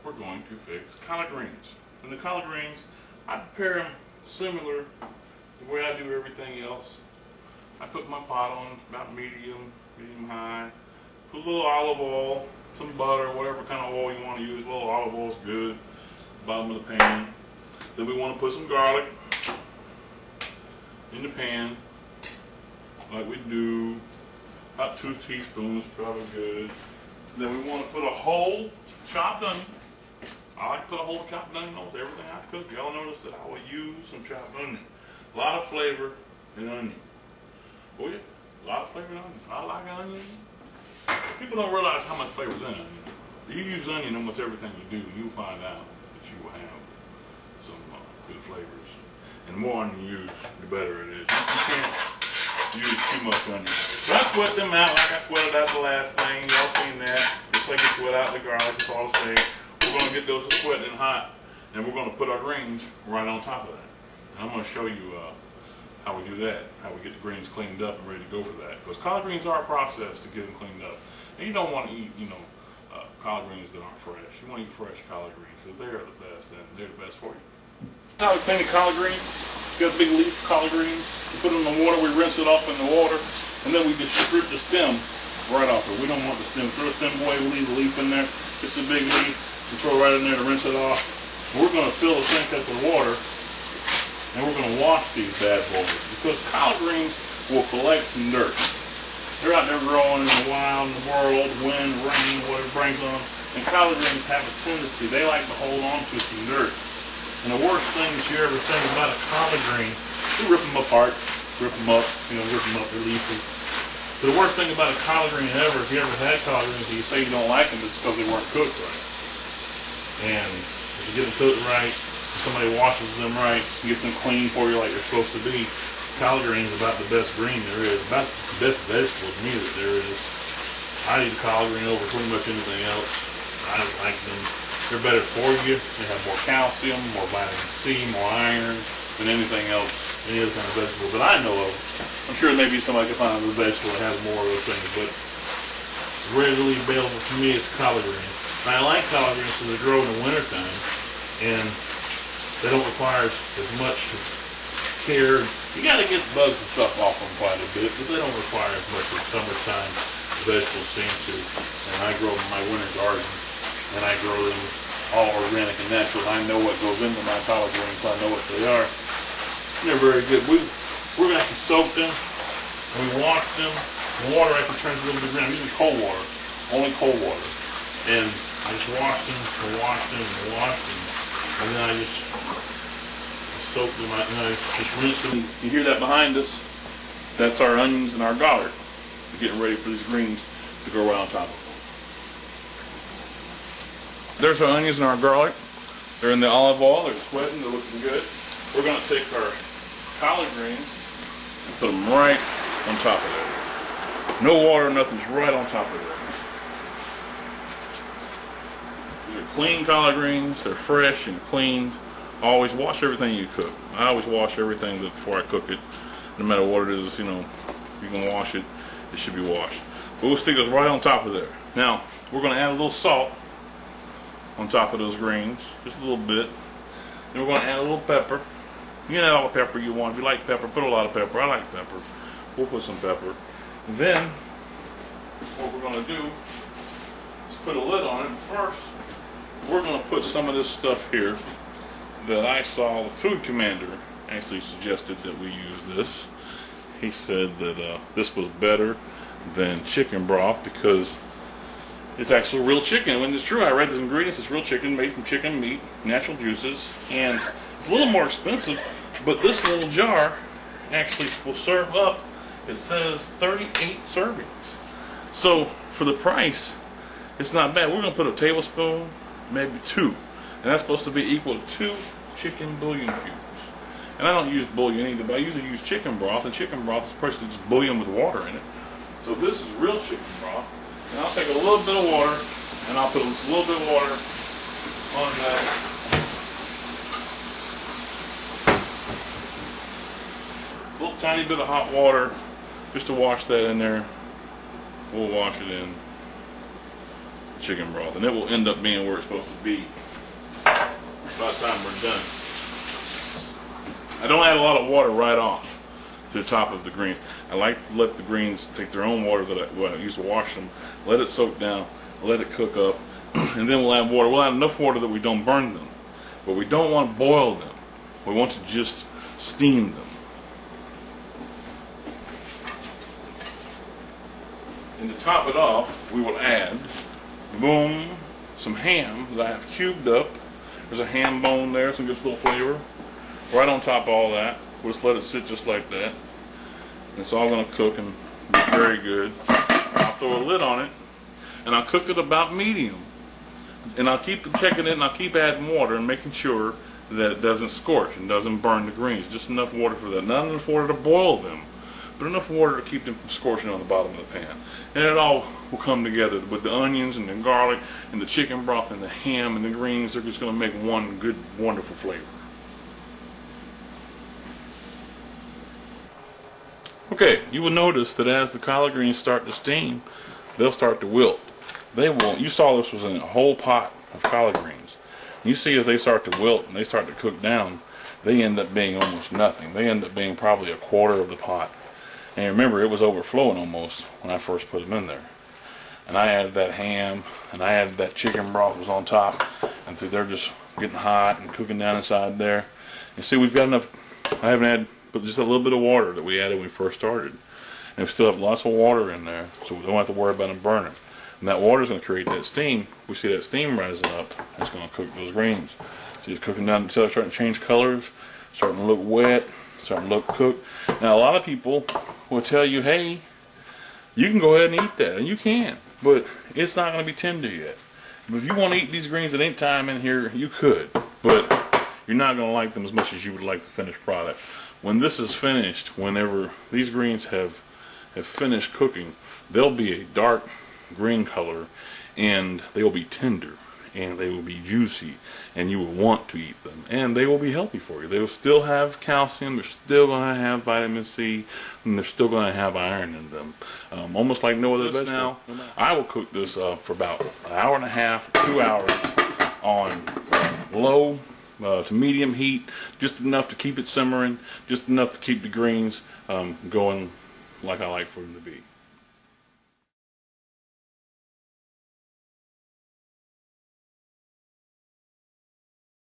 we're going to fix collard greens. And the collard greens, I prepare them similar to the way I do everything else. I put my pot on about medium high, put a little olive oil, some butter, whatever kind of oil you want to use. A little olive oil is good. Bottom of the pan. Then we want to put some garlic in the pan, like we do. About 2 teaspoons, probably good. Then we want to put a whole chopped onion. I like to put a whole chopped onion on everything I cook. Y'all notice that I will use some chopped onion. A lot of flavor in onion. Oh yeah, a lot of flavor in onion. I like onion. People don't realize how much flavor is in onion. If you use onion in almost everything you do, you'll find out that you will have some good flavors. And the more onion you use, the better it is. You can't use too much onion. So I sweat them out like I sweated out the last thing. Y'all seen that. Just like you sweat out the garlic, it's all the same. We're going to get those sweating hot, and we're going to put our greens right on top of that. And I'm going to show you how we do that, how we get the greens cleaned up and ready to go for that. Because collard greens are a process to get them cleaned up. And you don't want to eat, collard greens that aren't fresh. You want to eat fresh collard greens because they're the best, and they're the best for you. How we clean the collard greens? You got a big leaf of collard greens. We put them in the water, we rinse it off in the water, and then we just strip the stem right off it. We don't want the stem. Throw the stem away, we leave the leaf in there. It's a big leaf. We throw it right in there to rinse it off. We're going to fill the sink up with water, and we're going to wash these bad boys because collard greens will collect some dirt. They're out there growing in the wild, in the world, wind, rain, whatever brings on them. And collard greens have a tendency, they like to hold on to some dirt. And the worst thing that you ever think about a collard green, you rip them apart, rip them up, they're leafy. But the worst thing about a collard green ever, if you ever had collard greens and you say you don't like them, it's because they weren't cooked right. And if you get them cooked right, if somebody washes them right, gets them clean for you like they're supposed to be, collard greens is about the best green there is, about the best vegetable to me that there is. I eat collard green over pretty much anything else. I like them. They're better for you. They have more calcium, more vitamin C, more iron than anything else, any other kind of vegetable that I know of. I'm sure maybe somebody can find a vegetable that has more of those things, but readily available to me is collard greens. And I like collard greens because they grow in the wintertime, and they don't require as much care. You got to get bugs and stuff off them quite a bit, but they don't require as much as summertime vegetables seem to. And I grow them in my winter garden, and I grow them all organic and natural. I know what goes into my collard greens, so I know what they are. They're very good. We're going to have to soak them, and we wash them. The water actually turns a little bit green. I'm using cold water, only cold water. And I just wash them, and wash them, and wash them, and then I just soak them, and I just rinse them. You hear that behind us? That's our onions and our garlic. We're getting ready for these greens to go right on top of them. There's our onions and our garlic. They're in the olive oil. They're sweating. They're looking good. We're going to take our collard greens and put them right on top of that. No water, nothing's right on top of it. These are clean collard greens. They're fresh and cleaned. Always wash everything you cook. I always wash everything before I cook it. No matter what it is, you can wash it. It should be washed. But we'll stick those right on top of there. Now, we're going to add a little salt on top of those greens. Just a little bit. Then we're going to add a little pepper. You can add all the pepper you want. If you like pepper, put a lot of pepper. I like pepper. We'll put some pepper. And then, what we're going to do is put a lid on it. First, we're going to put some of this stuff here that I saw the food commander actually suggested that we use this. He said that this was better than chicken broth because it's actually real chicken. When it's true, I read the ingredients. It's real chicken made from chicken meat, natural juices, and it's a little more expensive, but this little jar actually will serve up, it says 38 servings. So for the price, it's not bad. We're going to put a tablespoon, maybe 2, and that's supposed to be equal to 2 chicken bouillon cubes. And I don't use bouillon either, but I usually use chicken broth, and chicken broth is basically just bouillon with water in it. So this is real chicken broth. And I'll take a little bit of water, and I'll put a little bit of water on that. A little tiny bit of hot water, just to wash that in there. We'll wash it in. chicken broth, and it will end up being where it's supposed to be by the time we're done. I don't add a lot of water right off to the top of the greens. I like to let the greens take their own water that I used to wash them, let it soak down, let it cook up, and then we'll add water. We'll add enough water that we don't burn them, but we don't want to boil them. We want to just steam them. And to top it off, we will add, boom, some ham that I have cubed up. There's a ham bone there, some good little flavor. Right on top of all that, we'll just let it sit just like that. And it's all going to cook and be very good. I'll throw a lid on it, and I'll cook it about medium. And I'll keep checking it, and I'll keep adding water and making sure that it doesn't scorch and doesn't burn the greens. Just enough water for that. Not enough water to boil them, but enough water to keep them from scorching on the bottom of the pan. And it all will come together with the onions and the garlic and the chicken broth and the ham and the greens. They're just going to make one good, wonderful flavor. Okay, you will notice that as the collard greens start to steam, they'll start to wilt. They won't. You saw this was in a whole pot of collard greens. You see as they start to wilt and they start to cook down, they end up being almost nothing. They end up being probably a quarter of the pot. And remember, it was overflowing almost when I first put them in there. And I added that ham, and I added that chicken broth was on top. And so they're just getting hot and cooking down inside there. You see, we've got enough. I haven't had but just a little bit of water that we added when we first started. And we still have lots of water in there, so we don't have to worry about them burning. And that water is going to create that steam. We see that steam rising up, and it's going to cook those greens. So it's cooking down until it's starting to change colors, starting to look wet, starting to look cooked. Now, a lot of people will tell you, hey, you can go ahead and eat that, and you can, but it's not going to be tender yet. But if you want to eat these greens at any time in here, you could, but you're not going to like them as much as you would like the finished product. When this is finished, whenever these greens have finished cooking, they'll be a dark green color, and they will be tender, and they will be juicy, and you will want to eat them, and they will be healthy for you. They will still have calcium, they're still going to have vitamin C, and they're still going to have iron in them, almost like no other vegetable. Now, I will cook this for about an hour and a half, 2 hours on low to medium heat, just enough to keep it simmering, just enough to keep the greens going like I like for them to be.